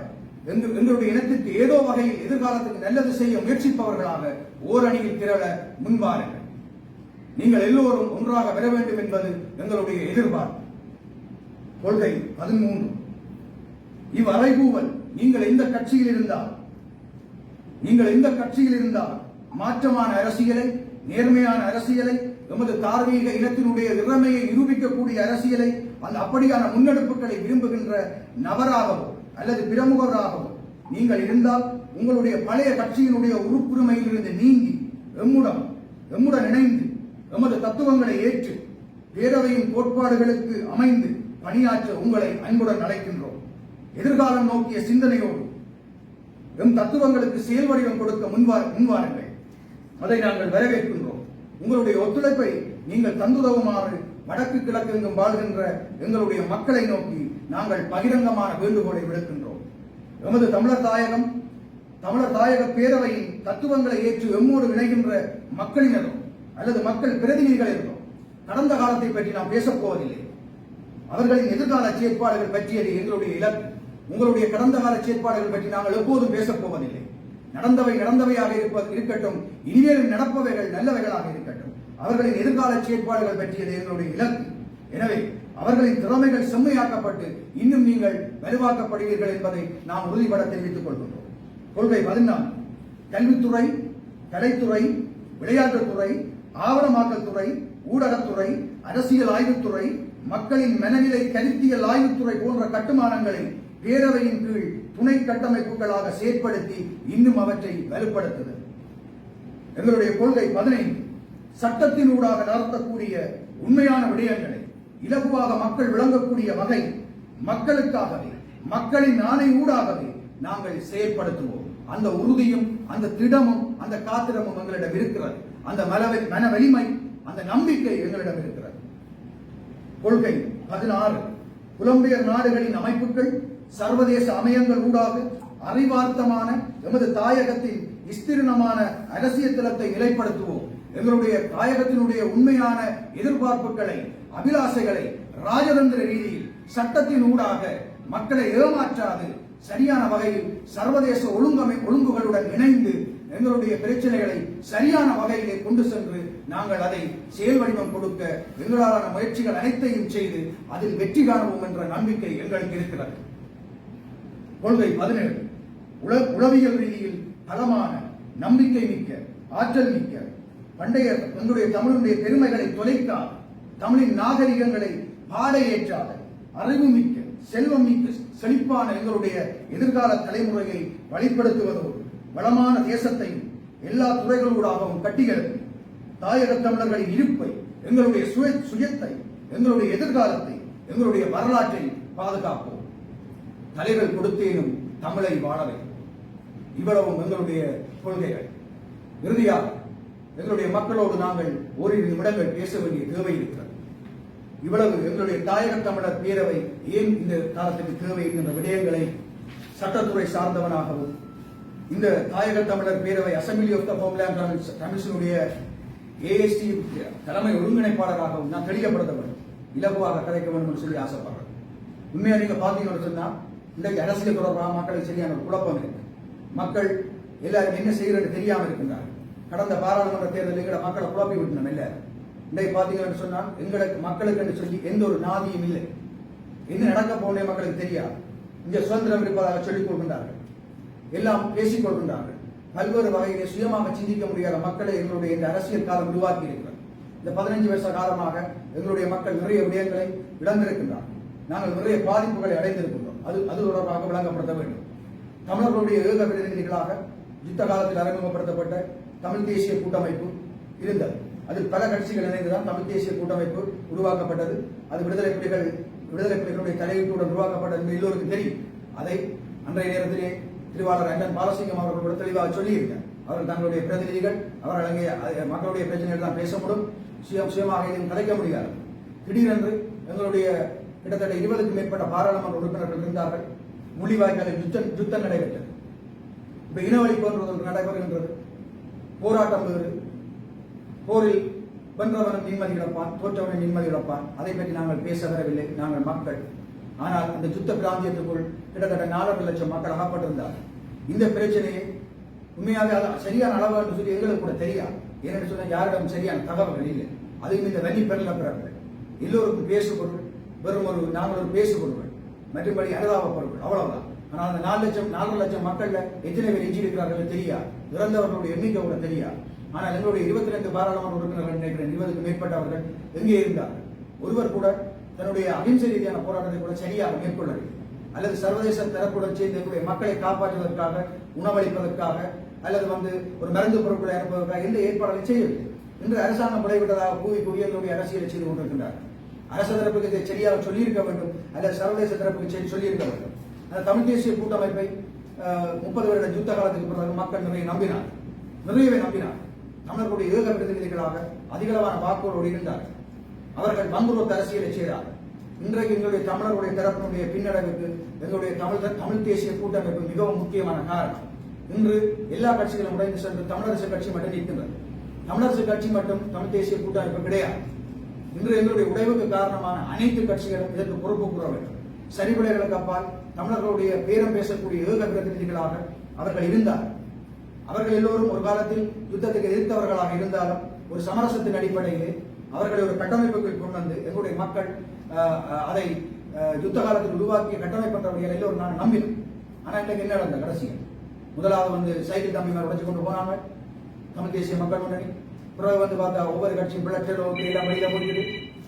எங்களுடைய இனத்திற்கு ஏதோ வகையில் எதிர்காலத்துக்கு நல்லது செய்ய முயற்சிப்பவர்களாக ஓர் அணியில் திரள முன்வாருங்கள். நீங்கள் எல்லோரும் ஒன்றாக வர வேண்டும் என்பது எங்களுடைய எதிர்பார்ப்பு. கொள்கை 13. இவ்வரைகூவல் நீங்கள் எந்த கட்சியில் இருந்தால் மாற்றமான அரசியலை, நேர்மையான அரசியலை, எமது தார்மீக இனத்தினுடைய இறமையை நிரூபிக்கக்கூடிய அரசியலை, அந்த அப்படியான முன்னெடுப்புகளை விரும்புகின்ற நபராகவோ அல்லது பிரமுகராகவோ நீங்கள் இருந்தால், உங்களுடைய பழைய கட்சியினுடைய உறுப்புரிமையில் இருந்து நீங்கி எம்முடன் இணைந்து எமது தத்துவங்களை ஏற்று பேரவையின் கோட்பாடுகளுக்கு அமைந்து பணியாற்ற உங்களை அன்புடன் அழைக்கின்றோம். எதிர்காலம் நோக்கிய சிந்தனையோடு எம் தத்துவங்களுக்கு செயல் வடிவம் கொடுக்க முன்வாருங்கள். அதை நாங்கள் வரவேற்கின்றோம். உங்களுடைய ஒத்துழைப்பை நீங்கள் தந்துதவுமாறு வடக்கு கிழக்கு எங்கும் வாழ்கின்ற எங்களுடைய மக்களை நோக்கி நாங்கள் பகிரங்கமான வேண்டுகோளை விடுக்கின்றோம். எமது தமிழர் தாயக பேரவையின் தத்துவங்களை ஏற்று எம்மோடு இணைகின்ற மக்களினரும் அல்லது மக்கள் பிரதிநிதிகளிடம் கடந்த காலத்தை பற்றி நாம் பேசப் போவதில்லை. அவர்களின் எதிர்கால செயற்பாடுகள் பற்றியது எங்களுடைய இலக்கு. உங்களுடைய கடந்த கால செயற்பாடுகள் பற்றி நாங்கள் எப்போதும் பேசப் போவதில்லை. நடந்தவையாக இருக்கட்டும், இனிமேலும் நடப்பவைகள் நல்லவைகளாக இருக்கட்டும். அவர்களின் எதிர்கால செயற்பாடுகள் பற்றியது எங்களுடைய இலக்கு. எனவே அவர்களின் திறமைகள் செம்மையாக்கப்பட்டு இன்னும் நீங்கள் வலுவாக்கப்படுவீர்கள் என்பதை நாம் உறுதிபட தெரிவித்துக் கொள்கின்றோம். கொள்கை 14. கல்வித்துறை, கலைத்துறை, விளையாட்டுத்துறை, ஆவணமாக்கல் துறை, ஊடகத்துறை, அரசியல் ஆய்வுத்துறை, மக்களின் மனநிலை கருத்தியல் ஆய்வுத்துறை போன்ற கட்டுமானங்களை பேரவையின் கீழ் துணை கட்டமைப்புகளாக செயற்படுத்தி இன்னும் அவற்றை வலுப்படுத்துதல். எங்களுடைய கொள்கை 15 சட்டத்தினூடாக நடத்தக்கூடிய உண்மையான விடயங்களை இலகுவாக மக்கள் விளங்கக்கூடிய வகை மக்களுக்காகவே மக்களின் ஆணை ஊடாகவே நாங்கள் செயல்படுத்துவோம். அந்த உறுதியும் அந்த திடமும் அந்த காத்திரமும் எங்களிடம் இருக்கிறது. அந்த மன வலிமை அந்த நம்பிக்கை எங்களிடம் இருக்கிறது. கொள்கை 16 புலம்பெயர் நாடுகளின் அமைப்புகள் சர்வதேச அமையங்கள் ஊடாக அறிவார்த்தமான எமது தாயகத்தின் விஸ்தீர்ணமான அரசியல் தளத்தை நிலைப்படுத்துவோம். எங்களுடைய தாயகத்தினுடைய உண்மையான எதிர்பார்ப்புகளை அபிலாசைகளை ராஜதந்திர ரீதியில் சட்டத்தின் ஊடாக மக்களை ஏமாற்றாது சரியான வகையில் சர்வதேச ஒழுங்குகளுடன் இணைந்து எங்களுடைய பிரச்சனைகளை சரியான வகையிலே கொண்டு சென்று நாங்கள் அதை செயல் வடிவம் கொடுக்க எங்களாலான முயற்சிகள் அனைத்தையும் செய்து அதில் வெற்றி காணுவோம் என்ற நம்பிக்கை எங்களுக்கு இருக்கிறது. கொள்கை 17 உளவியல் ரீதியில் பலமான நம்பிக்கை மிக்க ஆற்றல் மிக்க பண்டைய எங்களுடைய தமிழுடைய பெருமைகளை தொலைக்காத தமிழின் நாகரிகங்களை பாடையேற்றாத அறிவு மிக்க செல்வம் மிக்க செழிப்பான எங்களுடைய எதிர்கால தலைமுறையை வழிப்படுத்துவதோடு வளமான தேசத்தையும் எல்லா துறைகளூடாகவும் கட்டியெழுப்பி தாயக தமிழர்களின் இருப்பை எங்களுடைய சுயத்தை எங்களுடைய எதிர்காலத்தை எங்களுடைய வரலாற்றை பாதுகாப்போம். தலைவர் கொடுத்தேனும் தமிழை வாழவை. இவ்வளவும் எங்களுடைய கொள்கைகள். இறுதியாக எங்களுடைய மக்களோடு நாங்கள் ஓரிரு நிமிடங்கள் பேச வேண்டிய தேவை இருக்கிறது. இவ்வளவு எங்களுடைய தாயக தமிழர் பேரவை ஏன் இந்த காலத்துக்கு தேவை என்கின்ற விடயங்களை சட்டத்துறை சார்ந்தவனாகவும் இந்த தாயக தமிழர் பேரவை அசம்பிளி ஆஃப் த ஹோம்லேண்ட் கமிஷனுடைய ஏஎஸ்டி தலைமை ஒருங்கிணைப்பாளராகவும் நான் தெளிவுபடுத்த வேண்டும், இலகுவாக கதைக்க வேண்டும் என்று சொல்லி ஆசைப்படுறேன். உண்மையா நீங்க பாத்தீங்கன்னு சொன்னா இன்றைக்கு அரசியல் தொடர்பாக மக்களுக்கு சரியான ஒரு குழப்பம் இருக்கு. மக்கள் எல்லாரும் என்ன செய்யறது தெரியாம இருக்கின்றார்கள். கடந்த பாராளுமன்ற தேர்தலில் எங்களை மக்களை குழப்பி விட்டோம். இல்ல இன்றைக்கு பாத்தீங்கன்னு சொன்னால் எங்களுக்கு மக்களுக்கு என்று சொல்லி எந்த ஒரு நாதியும் இல்லை. என்ன நடக்க போனே மக்களுக்கு தெரியாது. இங்க சுதந்திரம் இருப்பதாக சொல்லிக் கொள்கின்றார்கள், எல்லாம் பேசிக் கொள்கின்றார்கள். பல்வேறு வகையிலே சுயமாக சிந்திக்க முடியாத மக்களை எங்களுடைய இந்த அரசியல் காலம் உருவாக்கி இருக்கிறது. இந்த 15 வருஷ காலமாக எங்களுடைய மக்கள் நிறைய விடயங்களை இழந்திருக்கின்றார்கள். நாங்கள் நிறைய பாதிப்புகளை அடைந்திருக்கின்றோம். அது தொடர்பாக விளங்கப்படுத்த வேண்டும். தமிழர்களுடைய ஏக பிரதிநிதிகளாக யுத்த காலத்தில் அறிமுகப்படுத்தப்பட்ட தமிழ் தேசிய கூட்டமைப்பு இருந்தது. அதில் பல கட்சிகள் இணைந்துதான் தமிழ் தேசிய கூட்டமைப்பு உருவாக்கப்பட்டது. அது விடுதலை புலிகளுடைய தலையீட்டுடன் உருவாக்கப்பட்டது எல்லோருக்கும் தெரியும். அதை அன்றைய நேரத்திலே திருவாளர் அண்ணன் பாலசிங்கம் அவர்கள் தெளிவாக சொல்லியிருக்கார். அவர்கள் தங்களுடைய பிரதிநிதிகள் அவர்கள் அங்கே மக்களுடைய பிரச்சனைகள் தான் பேச முடியும், சுயமாக எதுவும் கலைக்க முடியாது. திடீரென்று எங்களுடைய கிட்டத்தட்ட 20க்கும் மேற்பட்ட பாராளுமன்ற உறுப்பினர்கள் இருந்தார்கள். முள்ளிவாய்க்காலில் யுத்தம் நடைபெற்றது. இப்ப இனவழி போன்று நடைபெறுகின்றது. போராட்டம் வேறு. போரில் வென்றவனும் நிம்மதி இழப்பான், தோற்றவனும் நிம்மதி இழப்பான். அதை பற்றி நாங்கள் பேச வரவில்லை. நாங்கள் மக்கள். ஆனால் அந்த யுத்த பிராந்தியத்துக்குள் கிட்டத்தட்ட 4 லட்சம் மக்கள் அகப்பட்டிருந்தார்கள். இந்த பிரச்சனையை உண்மையாக சரியான அளவு என்று சொல்லி எங்களுக்கு கூட தெரியாது. ஏனென்று சொன்னால் யாரிடம் சரியான தகவல்கள் இல்லை. அதுவும் இந்த வன்னி பெருள பிறர்கள் எல்லோருக்கும் பேசுபொருள் வெறும் நாங்கள் ஒரு பேசுபொருள் மற்றபடி அனுதாப பொருட்கள் அவ்வளவுதான். ஆனால் அந்த 4 லட்சம் மக்கள்ல எத்தனை பேர் எஞ்சியிருக்கிறார்கள் தெரியாது. இறந்தவர்களுடைய எண்ணிக்கை கூட தெரியாது. ஆனால் எங்களுடைய 22 பாராளுமன்ற உறுப்பினர்கள் நினைக்கிறேன் 20க்கும் மேற்பட்டவர்கள் எங்கே இருந்தார்கள். ஒருவர் கூட தன்னுடைய அகிம்சை ரீதியான போராட்டத்தை கூட சரியாக மேற்கொள்ளவில்லை. அல்லது சர்வதேச தரப்புடன் சேர்ந்து எங்களுடைய மக்களை காப்பாற்றுவதற்காக, உணவளிப்பதற்காக, அல்லது ஒரு மருந்து பொருட்களை அனுப்புவதற்காக எந்த ஏற்பாடுகளை செய்யவில்லை. இன்று அரசாங்கம் விளைவிட்டதாக கூவி எங்களுடைய அரசியலை செய்து கொண்டிருக்கின்றார்கள். அரசு தரப்புக்கு இதை சரியாக சொல்லியிருக்க வேண்டும், அல்லது சர்வதேச தரப்புக்கு சொல்லியிருக்க வேண்டும். அந்த தமிழ் தேசிய கூட்டமைப்பை 30 வருட யுத்த காலத்துக்கு பிறகு மக்கள் நிறையவே நம்பினார். தமிழர்களுடைய ஏக பிரதிநிதிகளாக அதிகளவான வாக்குகளோடு இருந்தார்கள். அவர்கள் வங்குரோத்த அரசியலை செய்தார்கள். இன்றைக்கு எங்களுடைய தமிழர்களுடைய தரப்பினுடைய பின்னடைவுக்கு எங்களுடைய தமிழ் தேசிய கூட்டமைப்பு மிகவும் முக்கியமான காரணம். இன்று எல்லா கட்சிகளும் உடைந்து சென்று தமிழரசு கட்சி மட்டும் நிற்கின்றது. தமிழரசு கட்சி மட்டும் தமிழ் தேசிய கூட்டமைப்பு கிடையாது. இன்று எங்களுடைய உடைவுக்கு காரணமான அனைத்து கட்சிகளும் இதற்கு பொறுப்பு கூற வேண்டும். சரிவிலைகளுக்கு அப்பால் தமிழர்களுடைய பேரம் பேசக்கூடிய ஏக பிரதிநிதிகளாக அவர்கள் இருந்தார்கள். அவர்கள் எல்லோரும் ஒரு காலத்தில் யுத்தத்துக்கு எதிர்த்தவர்களாக இருந்தாலும் ஒரு சமரசத்தின் அடிப்படையிலே அவர்களை ஒரு கட்டமைப்புக்குள் கொண்டு வந்து எங்களுடைய மக்கள் அதை யுத்த காலத்தில் உருவாக்கிய கட்டமைப்பற்றவர்கள் எல்லோரும் நான் நம்பினோம். ஆனால் இன்றைக்கு என்ன நடந்த கடைசியில் முதலாவது சைக்கிள் தம்பிமார் உடைச்சு கொண்டு போனாங்க தமிழ் தேசிய மக்கள் முன்னணி. பிறகு பார்த்தா ஒவ்வொரு கட்சியும் பிளட்டோ எல்லாம் வெளியில போயிடுது.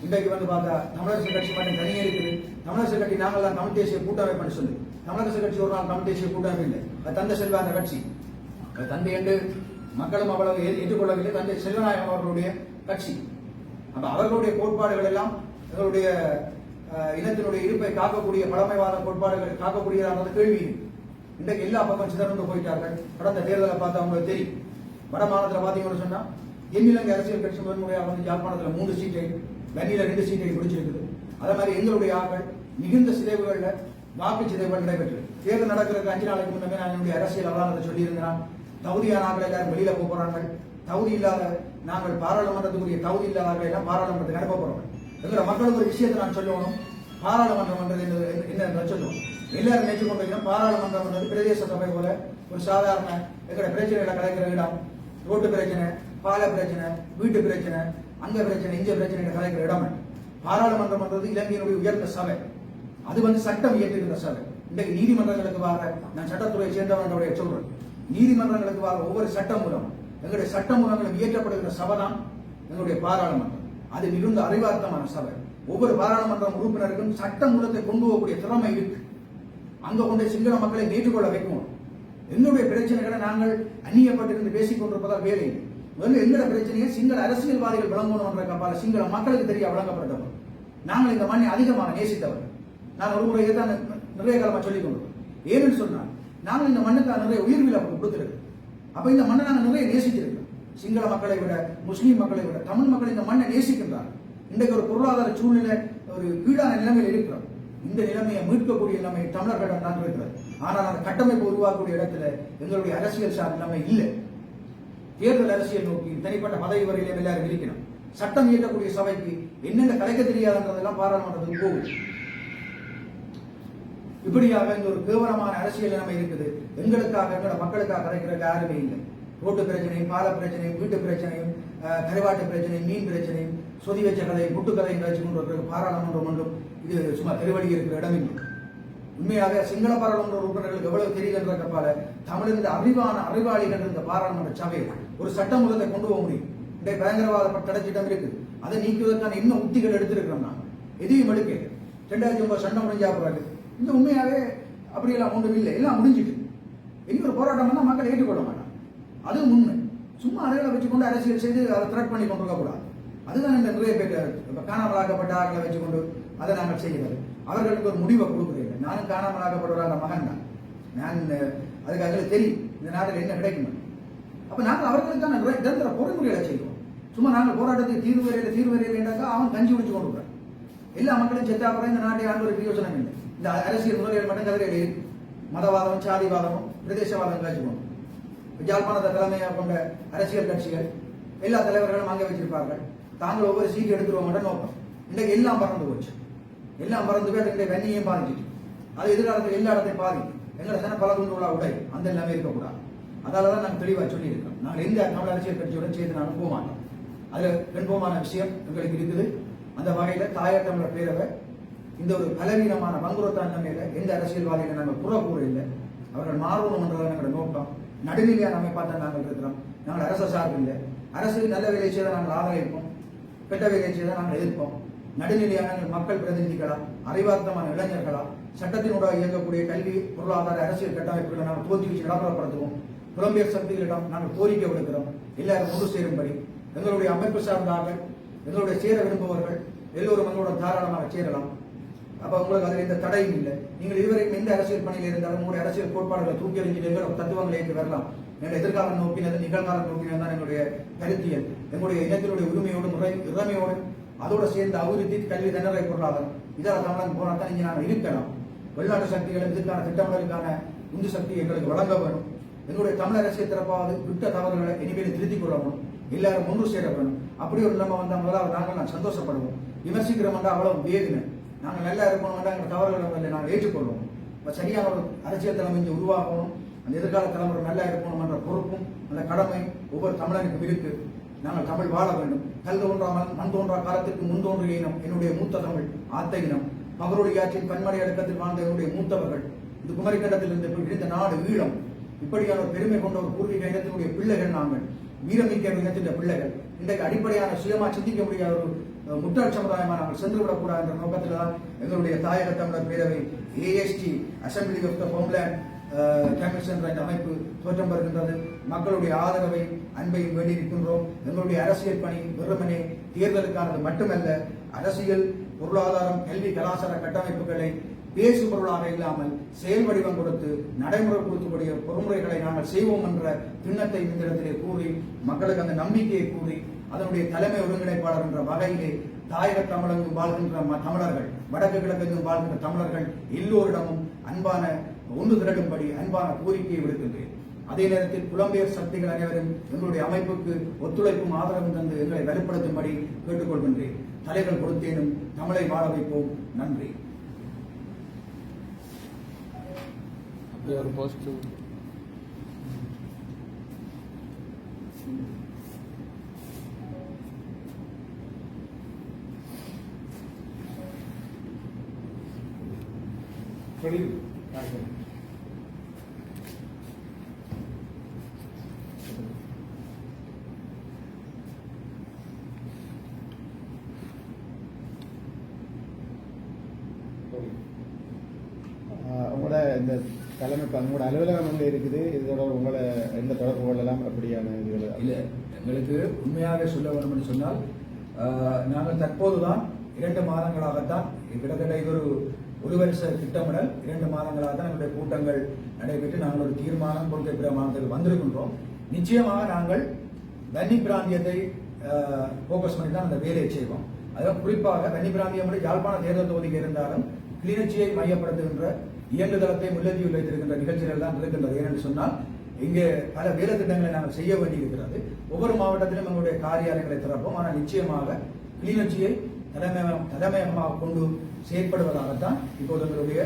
இன்றைக்கு பார்த்தா தமிழரசு கட்சி மட்டும் தனியே இருக்குது. தமிழரசு கட்சி நாங்கள் தான் தமிழ் தேசிய கூட்டமைப்பு சொல்லு. தமிழரசு கட்சி ஒரு நாள் தமிழ் தேசிய கூட்டமைப்பு இல்லை. அது தந்தை செல்வா அந்த கட்சி தந்தை என்று மக்களும் அவ்வளவு ஏற்றுக்கொள்ளவில்லை. தந்தை செல்வநாயகம் அவர்களுடைய கட்சி. அப்ப அவர்களுடைய கோட்பாடுகள் எல்லாம் எங்களுடைய இனத்தினுடைய இருப்பை காக்கக்கூடிய பழமைவாத கோட்பாடுகளை காக்கக்கூடியதான கேள்வி. இன்றைக்கு எல்லா பக்கம் சிதறந்து போயிட்டார்கள். கடந்த தேர்தலை பார்த்து அவங்களுக்கு தெரியும். வட மாநிலத்தில் பார்த்தீங்கன்னு சொன்னா தென்னிலங்கை அரசியல் கட்சி முதன்முறையாக வந்து யாழ்ப்பாணத்தில் 3 சீட்டை, வன்னியில 2 சீட்டை பிடிச்சிருக்குது. அதே மாதிரி எங்களுடைய ஆக்கள் மிகுந்த சிதைவுகள்ல வாக்கு சிதைவுகள் நடைபெற்று தேர்தல் நடக்கிறதுக்கு 5 நாளைக்கு முன்னமே நான் என்னுடைய அரசியல் அவதானத்தை சொல்லியிருந்தேன். தகுதியான ஆக்கள் எல்லாரும் வெளியில போறாங்க. தகுதி இல்லாத நாங்கள் பாராளுமன்றத்துக்குரிய தகுதி இல்லாத ஆக்கள் எல்லாம் பாராளுமன்றத்துக்கு அனுப்ப போறோம். எங்களோட மக்களுக்கு ஒரு விஷயத்தை நான் சொல்லணும். பாராளுமன்றம் என்ன சொல்லணும். எல்லாரும் நினைச்சு கொண்டிருக்கிறோம் பாராளுமன்றம் வந்து பிரதேச சபை போல ஒரு சாதாரண எங்களோட பிரச்சனைகளை கலைக்கிற இடம். ரோட்டு பிரச்சனை, பால பிரச்சனை, வீட்டு பிரச்சனை, அங்க பிரச்சனை, இங்க பிரச்சனை கலைக்கிற இடம். பாராளுமன்றம் என்றது இலங்கையினுடைய உயர்ந்த சபை. அது வந்து சட்டம் இயற்றுகின்ற சபை. இன்றைக்கு நீதிமன்றங்களுக்கு வர நான் சட்டத்துறையை சேர்ந்தவர்களுடைய சொல்றேன். நீதிமன்றங்களுக்கு வர ஒவ்வொரு சட்டமூலம் எங்களுடைய சட்டமூலங்களும் இயற்றப்படுகிற சபை தான் எங்களுடைய பாராளுமன்றம். அது மிகுந்த அறிவார்த்தமான சபை. ஒவ்வொரு பாராளுமன்ற உறுப்பினருக்கும் சட்ட மூலத்தை கொண்டு போகக்கூடிய திறமை இருக்கு. அங்க கொண்டு சிங்கள மக்களை ஏற்றுக்கொள்ள வைக்கணும். எங்களுடைய பிரச்சனைகளை நாங்கள் அந்நியப்பட்டிருந்து பேசிக் கொண்டிருப்பதால் வேலை. முதல்ல எங்களோட பிரச்சனையை சிங்கள அரசியல்வாதிகள் விளங்கணும் என்ற கப்பால சிங்கள மக்களுக்கு தெரிய வழங்கப்பட்டவர். நாங்கள் இந்த மண்ணை அதிகமாக நேசித்தவர். நான் ஒரு முறை தான் நிறைய காலமா சொல்லிக் கொண்டிருக்கோம். ஏன்னு சொன்னால் நாங்கள் இந்த மண்ணுக்கு நிறைய உயிர்விலை கொடுத்திருக்கு. அப்ப இந்த மண்ணை நாங்கள் நிறைய நேசிச்சிருக்கோம். சிங்கள மக்களை விட, முஸ்லீம் மக்களை விட தமிழ் மக்கள் இந்த மண்ணை நேசிக்கின்றார். இன்றைக்கு ஒரு பொருளாதார சூழ்நிலை ஒரு கீழான நிலைமையில் இருக்கிறோம். இந்த நிலைமையை மீட்கக்கூடிய நிலைமை தமிழர்களிடம் தான் இருக்கிறது. ஆனால் அந்த கட்டமைப்பு உருவாக்கக்கூடிய இடத்துல எங்களுடைய அரசியல் சார் நிலைமை இல்லை. தேர்தல் அரசியல் நோக்கி தனிப்பட்ட பதவி வரையிலே எல்லாரும் இருக்கணும். சட்டம் இயற்றக்கூடிய சபைக்கு என்னென்ன கலைக்க தெரியாதுன்றதெல்லாம் பாராளுமன்றத்துக்கு போகுது. இப்படியாக இந்த ஒரு கேவலமான அரசியல் நிலைமை இருக்குது. எங்களுக்காக எங்களோட மக்களுக்காக கலைக்கிற யாருமே இல்லை. ரோட்டு பிரச்சனையும், பால பிரச்சனையும், வீட்டு பிரச்சனையும், கருவாட்டு பிரச்சனையும், மீன் பிரச்சனையும், சொதி வச்ச கதை, முட்டு கதை வச்சு கொண்டு பாராளுமன்றம் ஒன்றும் இது சும்மா தெருவழி இருக்கிற இடம் இல்லை. உண்மையாக சிங்கள பாராளுமன்ற உறுப்பினர்களுக்கு எவ்வளவு தெரியுதுன்ற கப்பால தமிழின் அறிவாளிகள் இந்த பாராளுமன்ற சபையில் ஒரு சட்டமூலத்தை கொண்டு போக முடியும். இன்றைய பயங்கரவாத தடைச்சிட்டம் இருக்குது. அதை நீக்குவதற்கான இன்னும் உத்திகள் எடுத்திருக்கிறோம். நாங்கள் எதையும் எடுக்க 2009 சண்டை முடிஞ்சா பிறகு இந்த உண்மையாவே அப்படியெல்லாம் ஒன்றும் இல்லை. எல்லாம் முடிஞ்சிட்டு இனி ஒரு போராட்டம் வந்தால் மக்கள் ஏற்றுக்கொள்ள மாட்டாங்க. அதுவும் உண்மை. சும்மா அறைகளை வச்சுக்கொண்டு அரசியல் செய்து அதை த்ரெட் பண்ணி கொண்டு இருக்கக்கூடாது. அதுதான் இந்த நிறைய பேர் இப்போ காணாமலாக்கப்பட்ட ஆட்களை வச்சுக்கொண்டு அதை நாங்கள் செய்கிறது. அவர்களுக்கு ஒரு முடிவை கொடுக்குறீங்க. நானும் காணாமலாக்கப்படுற மகன் தான். நான் அதுக்கு அதில் தெரியும் இந்த நாட்டில் என்ன கிடைக்கும். அப்போ நாங்கள் அவர்களுக்கான நிரந்தர பொறுமுறைகளை செய்வோம். சும்மா நாங்கள் போராட்டத்துக்கு தீர்வு வரையில்லைண்டாக்கா அவன் கஞ்சி குடிச்சு கொண்டு போகிறான். எல்லா மக்களும் செத்தாப்புறம் இந்த நாட்டை ஆண்டு ஒரு பிரயோஜனம் இல்லை. இந்த அரசியல் முதலியல் மட்டும் கதிரையில் இருக்கு. மதவாதமும் சாதிவாதமும் பிரதேசவாதம் காய்ச்சிக்கணும். யாழ்ப்பாணத்தை தலைமையாக கொண்ட அரசியல் கட்சிகள் எல்லா தலைவர்களும் அங்கே வச்சிருப்பார்கள். தாங்கள் ஒவ்வொரு சீட்டு எடுத்துருவோம் நோக்கம். இன்றைக்கு எல்லாம் பறந்து போச்சு. எல்லாம் பறந்து போய் இன்றைய வன்னியையும் பாதிச்சுட்டு அது எதிர்காலத்தில் எல்லா இடத்தையும் பாதிக்கும். எங்களை தானே பல துண்டு உள்ள உடை அந்த எல்லாமே இருக்கக்கூடாது. அதால தான் நாங்கள் தெளிவாக சொல்லியிருக்கோம். நாங்கள் எந்த தமிழ் அரசியல் கட்சியுடன் சேர்த்து நாங்கள் போக மாட்டோம். அதில் வெண்போமான விஷயம் எங்களுக்கு இருக்குது. அந்த வகையில் தாயார் தமிழர் பேரவை இந்த ஒரு பலவீனமான வங்குரோத்தான் நிலையில எந்த அரசியல்வாதிகளை நாங்கள் கூற இல்லை. அவர்கள் மாறணும் என்றதான் எங்களோட நோக்கம். நடுநிலையான அமைப்பாக நாங்கள் இருக்கிறோம். நாங்கள் அரச சார்பு இல்லை. அரசு நல்ல வேலை செய்தால் நாங்கள் ஆதரிப்போம், கெட்ட வேலை செய்தால் நாங்கள் எதிர்ப்போம். நடுநிலையான மக்கள் பிரதிநிதிகளா, அறிவார்த்தமான இளைஞர்களா, சட்டத்தினூடாக இயங்கக்கூடிய கல்வி, பொருளாதார, அரசியல் கட்டமைப்புகளை நாங்கள் தோற்றுவிச்சு நடைமுறைப்படுத்துவோம். புலம்பெயர் சக்திகளிடம் நாங்கள் கோரிக்கை விடுக்கிறோம். எல்லாரும் ஒன்று சேரும்படி எங்களுடைய அமைப்பு சார்ந்தார்கள், எங்களுடைய சேர விரும்புபவர்கள் எல்லோரும் எங்களோட தாராளமாக சேரலாம். அப்ப உங்களுக்கு அதில் எந்த தடையும் இல்லை. நீங்கள் இதுவரைக்கும் எந்த அரசியல் பணியில் இருந்தாலும் உங்களுடைய அரசியல் கோட்பாடுகளை தூக்கி எறிஞ்சிட்டு எங்களோட தத்துவங்களை ஏற்று வரலாம். எங்கள் எதிர்காலம் நோக்கினது நிகழ்காலம் நோக்கினது தான் எங்களுடைய கருத்தியல். எங்களுடைய இனத்தினுடைய உரிமையோடும் இறமையோடு அதோடு சேர்ந்த அபிவிருத்தி, கல்வி, தண்டனை, பொருளாதாரம் இதெல்லாம் தமிழன் போனால் தான் இங்கே நாங்கள் இருக்கலாம். வெளிநாட்டு சக்திகளும் இதுக்கான திட்டமிடலுக்கான உந்து சக்தி எங்களுக்கு வழங்க வேணும். எங்களுடைய தமிழ் அரசியல் திறப்பாவது விட்ட தவறுகளை இனிமேல் திருத்திக் கொள்ள வேணும். எல்லாரும் ஒன்று சேர வேணும். அப்படி ஒரு நிலைமை வந்தால் முதலாவது நான் சந்தோஷப்படுவோம். விமர்சிக்கிறோம் என்றால் அவ்வளவு வேதனை. நாங்கள் நல்லா இருக்கணும் என்றால் எங்கள் தவறுகளை நாங்கள் ஏற்றுக்கொள்வோம். இப்போ சரியான ஒரு அரசியல் தலைமை இங்கே உருவாக்கணும். அந்த எதிர்கால தலைமுறை நல்லா இருக்கணும் என்ற பொறுப்பும் அந்த கடமை ஒவ்வொரு தமிழனுக்கும் இருக்கு. நாங்கள் தமிழ் வாழ வேண்டும். கல் தோன்றாமல் மண் தோன்றா காலத்திற்கு முன் தோன்றிய இனம் என்னுடைய மூத்த தமிழ் ஆத்த இனம். பகருடைய ஆற்றின் பன்மடை அடக்கத்தில் வாழ்ந்த என்னுடைய மூத்தவர்கள். இது குமரிக்கண்டத்தில் இருந்த நாடு ஈழம். இப்படியான ஒரு பெருமை கொண்ட ஒரு பூர்வீக இனத்தினுடைய பிள்ளைகள் நாங்கள். வீரமிக்க இனத்தின் பிள்ளைகள். இன்றைக்கு அடிப்படையான சுயமா சிந்திக்க முடியாத ஒரு முட்டாள் சமுதாயமாக நாங்கள் சென்றுவிடக்கூடாது என்ற நோக்கத்தில் தான் எங்களுடைய தாயக தமிழர் பேரவை AST assembly of the homeland campus என்ற இந்த அமைப்பு தோற்றம் பெறுகின்றது. மக்களுடைய ஆதரவை அன்பையும் வேண்டியிருக்கின்றோம். எங்களுடைய அரசியல் பணி வெறுமனே தேர்தலுக்கானது மட்டுமல்ல, அரசியல், பொருளாதாரம், கல்வி, கலாச்சார கட்டமைப்புகளை பேசு பொருளாக இல்லாமல் செயல் வடிவம் கொடுத்து நடைமுறைப்படுத்தக்கூடிய பொறுமுறைகளை நாங்கள் செய்வோம் என்ற திண்ணத்தை இந்த இடத்திலே கூறி, மக்களுக்கு அந்த நம்பிக்கையை கூறி, அதனுடைய தலைமை ஒருங்கிணைப்பாளர் என்ற வகையிலே தாயக தமிழகம் வாழ்கின்ற தமிழர்கள், வடக்கு கிழக்கெங்கும் வாழ்கின்ற தமிழர்கள் எல்லோரிடமும் அன்பான ஒன்று திரடும்படி அன்பான கோரிக்கையை விடுக்கின்றேன். அதே நேரத்தில் புலம்பெயர் சக்திகள் அனைவரும் எங்களுடைய அமைப்புக்கு ஒத்துழைப்பும் ஆதரவும் தந்து எங்களை வலுப்படுத்தும்படி கேட்டுக்கொள்கின்றேன். தலைகள் கொடுத்தேனும் தமிழை வாழ வைப்போம். நன்றி. உங்களோட இந்த தலைமை உங்களோட அலுவலகம் அங்கே இருக்குது, இதோட உங்களை எந்த தொடர்பு கொள்ளலாம் அப்படியான இதுகள் இல்லை. எங்களுக்கு உண்மையாக சொல்ல வேண்டும் என்று சொன்னால், நாங்கள் தற்போதுதான் 2 மாதங்களாகத்தான், கிட்டத்தட்ட இது ஒரு வருஷ திட்டமிடல், 2 மாதங்களாக தான் எங்களுடைய கூட்டங்கள் நடைபெற்று நாங்கள் ஒரு தீர்மானம் கொள்கை பிரமாணத்துக்கு வந்திருக்கின்றோம். நிச்சயமாக நாங்கள் வன்னி பிராந்தியத்தை போக்கஸ் பண்ணி தான் அந்த வேலையை செய்வோம். அதாவது குறிப்பாக வன்னி பிராந்தியம் யாழ்ப்பாண தேர்தல் தொகுதிக்கு இருந்தாலும் கிளிநொச்சியை மையப்படுத்துகின்ற இயங்குதளத்தை முல்லத்தீவில் வைத்திருக்கின்ற நிகழ்ச்சிகள் தான் இருக்கின்றது. ஏனென்று சொன்னால், இங்கே பல வேலை திட்டங்களை நாங்கள் செய்ய வேண்டியிருக்கிறது. ஒவ்வொரு மாவட்டத்திலும் எங்களுடைய காரியாலயங்களை திறப்போம். ஆனால் நிச்சயமாக கிளிநொச்சியை தலைமையகமாக கொண்டு செயற்படுவதாகத்தான் இப்போது எங்களுடைய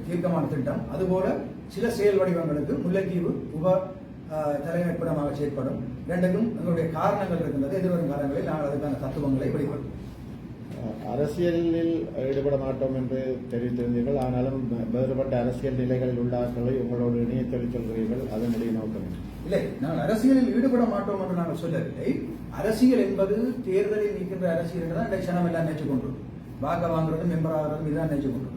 தீர்க்கமான திட்டம். அதுபோல சில செயல் வடிவங்களுக்கு முல்லைத்தீவு உப தலைமைப்பிடமாக செயற்படும். இரண்டுக்கும் எங்களுடைய காரணங்கள் இருக்கின்றது. எதிர்வரும் காலங்களில் நாங்கள் அதுக்கான தத்துவங்களை வெளிப்படுத்தும். அரசியலில் ஈடுபட மாட்டோம் என்று தெரிவித்திருந்தீர்கள். ஆனாலும் வேறுபட்ட அரசியல் நிலைகளில் உள்ள ஆட்களை உங்களோடு இணையத்தில் சொல்கிறீர்கள். அதனுடைய நோக்கம் இல்லை, நாங்கள் அரசியலில் ஈடுபட மாட்டோம் என்று நாங்கள் சொல்லவில்லை. அரசியல் என்பது தேர்தலில் நிற்கின்ற அரசியல் தான் இன்றைய சனம் எல்லாம் நினைச்சு கொண்டு வாக்க வாங்குறதும் மெம்பர் ஆகிறதும் இதுதான் நினைச்சு கொண்டு.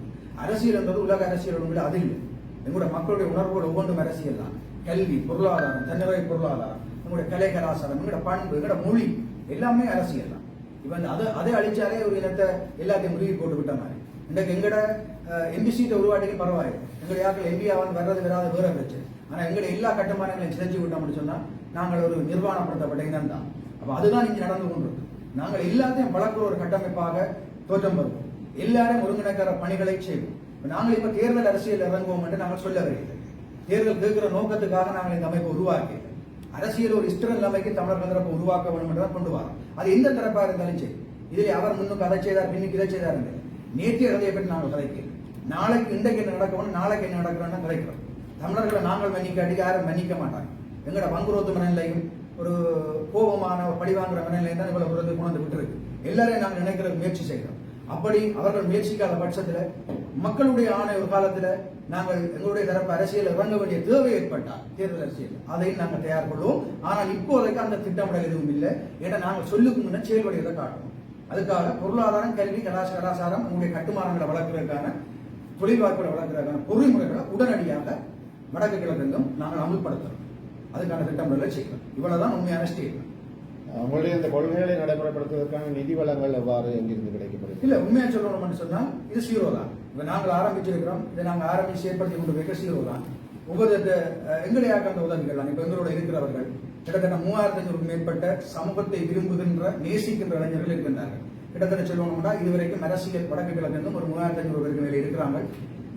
அரசியல் என்பது உலக அரசியல் ஒன்று அது இல்லை. எங்களுடைய மக்களுடைய உணர்வுகள் ஒவ்வொன்றும் அரசியல் தான். கல்வி, பொருளாதாரம், தன்னிறை பொருளாதாரம், எங்களுடைய கலை கலாச்சாரம், எங்களோட பண்பு, எங்களோட மொழி எல்லாமே அரசியல் தான். இவன் அதை அழிச்சாலே ஒரு இனத்தை எல்லாத்தையும் முருகி போட்டு விட்ட மாதிரி. இன்றைக்கு எங்கட எம்பி சீட்டை உருவாட்டிக்கு பரவாயில்லை. எங்களுடைய யாக்கள் எம்பி ஆவான் வர்றது வராது வேற பிரச்சனை. ஆனால் எங்களுடைய எல்லா கட்டுமானங்களையும் சிதைச்சு விட்டோம்னு சொன்னால் நாங்கள் ஒரு நிர்வாணப்படுத்தப்பட்ட இனம் தான். அப்போ அதுதான் இங்கே நடந்து கொண்டிருக்கு. நாங்கள் எல்லாத்தையும் வளர்க்கிற ஒரு கட்டமைப்பாக தோற்றம் வருவோம். எல்லாரும் ஒருங்கிணைக்கிற பணிகளை செய்வோம். நாங்கள் இப்ப தேர்தல் அரசியல் இறங்குவோம் என்று நாங்கள் சொல்ல வரவில்லை. தேர்தல் கேட்கிற நோக்கத்துக்காக நாங்கள் இந்த அமைப்பை உருவாக்கி அரசியல் ஒரு இஷ்ட நிலைமைக்கு தமிழர் தரப்பை உருவாக்க வேண்டும் என்று கொண்டு வரோம். அது எந்த தரப்பா இருந்தாலும் சரி. இதில் அவர் முன்னுக்கு அதை செய்தார், பின்னுக்கு இதை செய்தார். நேற்றைய கதையை பற்றி நாங்கள் கதைக்கிறோம். நாளைக்கு இன்றைக்கு என்ன நடக்கணும், நாளைக்கு என்ன நடக்கிறோம்னு கதைக்கிறோம். தமிழர்களை நாங்கள் மன்னிக்காட்டி யாரும் மன்னிக்க மாட்டாங்க. எங்களோட வங்குரோத்து மனநிலையும் ஒரு கோபமான படிவாங்கிற மனநிலையும் தான் இவ்வளவு கொண்டு வந்து விட்டு இருக்கு. எல்லாரையும் நாங்கள் நினைக்கிறது முயற்சி செய்கிறோம். அப்படி அவர்கள் முயற்சிக்காத பட்சத்தில் மக்களுடைய ஆணை ஒரு காலத்தில் நாங்கள் எங்களுடைய தரப்பு அரசியல் இறங்க வேண்டிய தேவை ஏற்பட்டால் தேர்தல் அரசியல் அதையும் நாங்கள் தயார் கொள்வோம். ஆனால் இப்போதைக்கு அந்த திட்டமிடல் எதுவும் இல்லை. ஏன்னா நாங்கள் சொல்லுக்கு முன்ன செயல்வழிகளை காட்டணும். அதுக்காக பொருளாதாரம், கல்வி, கலாச்சாரம், உங்களுடைய கட்டுமானங்களை வளர்க்கிறதுக்கான தொழில் வாய்ப்புகளை வளர்க்கிறதுக்கான பொறிமுறைகளை உடனடியாக வடக்கு கிழக்கெங்கும் நாங்கள் அமல்படுத்தணும். அதுக்கான திட்டமிடலை செய்யணும். இவ்வளவுதான் உண்மையான ஸ்டேட்மெண்ட். உங்களுடைய இந்த கொள்கைகளை நடைமுறைப்படுத்துவதற்கான நிதி வளங்கள் எவ்வாறு எங்கிருந்து கிடைக்கப்படும்? இல்ல, உண்மையா சொல்லணும்னு சொன்னா இது ஜீரோ தான். இப்ப நாங்கள் ஆரம்பிச்சிருக்கிறோம். இதை நாங்கள் ஆரம்பிச்சு செயற்படுத்தி கொண்டு வைக்க ஜீரோ தான். ஒவ்வொரு எங்களையாக அந்த உதவிகள் தான். இப்ப எங்களோட இருக்கிறவர்கள் கிட்டத்தட்ட 3500 மேற்பட்ட சமூகத்தை விரும்புகின்ற நேசிக்கின்ற இளைஞர்கள் இருக்கின்றார்கள். கிட்டத்தட்ட சொல்லணும்னா இதுவரைக்கும் அரசியல் வடக்கு கிழக்கு ஒரு 3500 பேருக்கு மேலே இருக்கிறாங்க.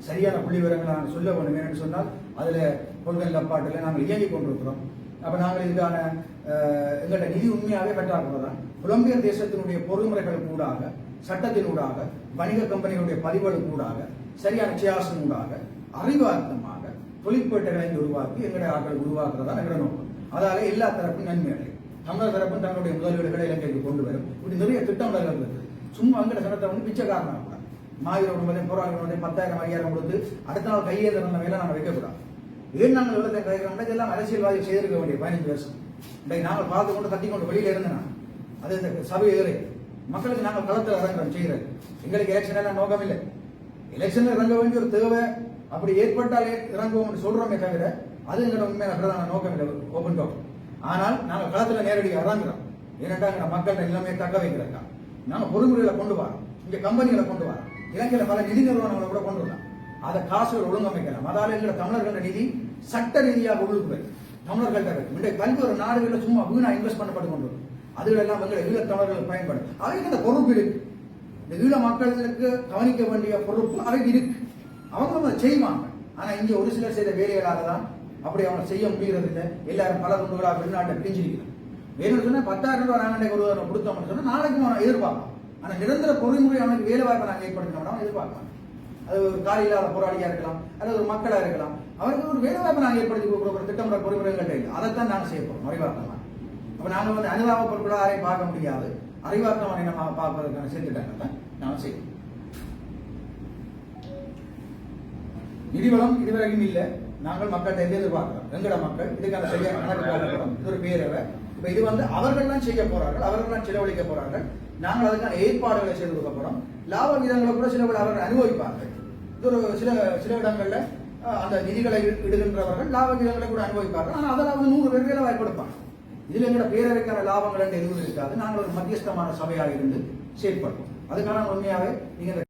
சரியான புள்ளி விவரங்களை நாங்கள் சொல்ல வேண்டும். ஏன்னு சொன்னால் அதுல கொள்கை அப்பாட்டில் நாங்கள் இயங்கிக் கொண்டிருக்கிறோம். அப்ப நாங்கள் இதுக்கான எங்களோட நிதி உண்மையாகவே பெற்றாக்குறதான். புலம்பெயர் தேசத்தினுடைய பொறிமுறைகள் கூடாக, சட்டத்தினூடாக, வணிக கம்பெனிகளுடைய பதிவுகள் கூடாக, சரியான சியாசன் ஊடாக, அறிவார்த்தமாக தொழிற்பேட்டைகளை உருவாக்கி எங்களுடைய ஆட்களை உருவாக்குறதான் எங்களோட நோக்கம். அதால எல்லா தரப்பும் நன்மை அடையும். தமிழர் தரப்பும் தங்களுடைய முதலீடுகளை இலங்கைக்கு கொண்டு வரும். இப்படி நிறைய திட்டங்கள் இருக்கு. சும்மா அங்கட சனத்தை பிச்சைக்காரனாக கூடாது. மாவீர உடம்பதையும் போராளிகளுடைய 10,000 5,000 கொடுத்து அடுத்த நாள் கையேந்திர வேலை நாங்கள் வைக்கக்கூடாது. ஏன் நாங்கள் விவரத்தை கிடைக்கிறோம்னா இதெல்லாம் அரசியல்வாதி செய்திருக்க வேண்டிய 15 வருஷம். இன்றைக்கு நாங்கள் பார்த்து கொண்டு கத்தி கொண்டு வெளியில இருந்தேன். அது இந்த சபை ஏறே மக்களுக்கு நாங்கள் களத்தில் இறங்குறோம் செய்யறது. எங்களுக்கு எலெக்ஷன் எல்லாம் நோக்கம் இல்லை. எலெக்ஷன்ல இறங்க வேண்டிய ஒரு தேவை அப்படி ஏற்பட்டாலே இறங்குவோம் சொல்றோமே தவிர அது எங்களோட உண்மையான பிரதான நோக்கம் இல்லை ஓபன் டாக். ஆனால் நாங்கள் களத்துல நேரடியாக இறங்குறோம். ஏனென்றால் எங்க மக்கள் நிலைமையை தக்க வைக்கிறதா நாங்கள் பொறுமுறைகளை கொண்டு வரோம். இங்க கம்பெனிகளை கொண்டு வரோம். இலங்கையில பல நிதி நிறுவனங்களை கூட கொண்டு வரலாம். அதை காசுகள் ஒழுங்கமைக்கலாம். அதால எங்களை தமிழர்கள நிதி சட்ட ரீதியாக உள்ளுக்கு வருது. தமிழர்கள்ட்ட இருக்கு. இன்றைய கல்வி ஒரு நாடுகளில் சும்மா வீணா இன்வெஸ்ட் பண்ணப்பட்டு கொண்டு வரும். அதுகளெல்லாம் எங்களை ஈழ தமிழர்கள் பயன்படும். அவைக்கு அந்த பொறுப்பு இருக்கு. இந்த ஈழ மக்களுக்கு கவனிக்க வேண்டிய பொறுப்பு அவைக்கு இருக்கு. அவங்க அதை செய்வாங்க. ஆனா இங்க ஒரு சிலர் செய்த வேலைகளால தான் அப்படி அவங்க செய்ய முடிகிறது இல்லை. எல்லாரும் பல துண்டுகளா வெளிநாட்டை பிரிஞ்சிருக்கிறாங்க. வேணும்னு சொன்னா 10,000 ரூபாய் நாங்கள் ஒரு கொடுத்தோம்னு சொன்னா நாளைக்கு அவன் எதிர்பார்ப்பான். ஆனா நிரந்தர பொறிமுறை அவனுக்கு வேலை வாய்ப்பை நாங்கள் ஏற்படுத்தினோம்னா எதிர்பார்ப்பான். அது ஒரு கால இல்லாத போராளியா இருக்கலாம், அல்லது ஒரு மக்களா இருக்கலாம். அவருக்கு ஒரு வேலை வாய்ப்பை நாங்கள் ஏற்படுத்தி கொடுக்குற திட்டமிட பொறிமுறைகள் இல்லை. அதைத்தான் நாங்கள் செய்ய போறோம் அறிவார்த்தமா. அப்ப நாங்கள் வந்து அனுதாப பொருட்களை யாரையும் பார்க்க முடியாது. அறிவார்த்தமான நம்ம பார்ப்பதற்கான சேர்த்துட்டாங்க தான் நாங்கள் செய்வோம். நிதிவளம் இதுவரைக்கும் இல்லை. நாங்கள் மக்கள்கிட்ட எதிர்பார்க்கிறோம். எங்கட மக்கள் இதுக்கான சரியான கணக்கு பார்க்கிறோம். இது ஒரு பேரவை. இப்ப இது வந்து அவர்கள்லாம் செய்ய போறார்கள், அவர்கள்லாம் செலவழிக்க போறார்கள். நாங்கள் அதுக்கான ஏற்பாடுகளை செய்து கொடுக்க போறோம். லாப விதங்களை கூட சில அவர்கள் அனுபவிப்பார்கள். இது ஒரு சில இடங்கள்ல அந்த நிதிகளை இடுகின்றவர்கள் லாப விதங்களை கூட அனுபவிப்பார்கள். ஆனால் அதில் வந்து 100 பேர் வேலை வாய்ப்பு கொடுப்பாங்க. இதுல எங்கட பேரவைக்கான லாபங்கள் எதுவும் இருக்காது. நாங்கள் ஒரு மத்தியஸ்தமான சபையாக இருந்து செயற்படுவோம். அதுக்கான உண்மையாவே நீங்க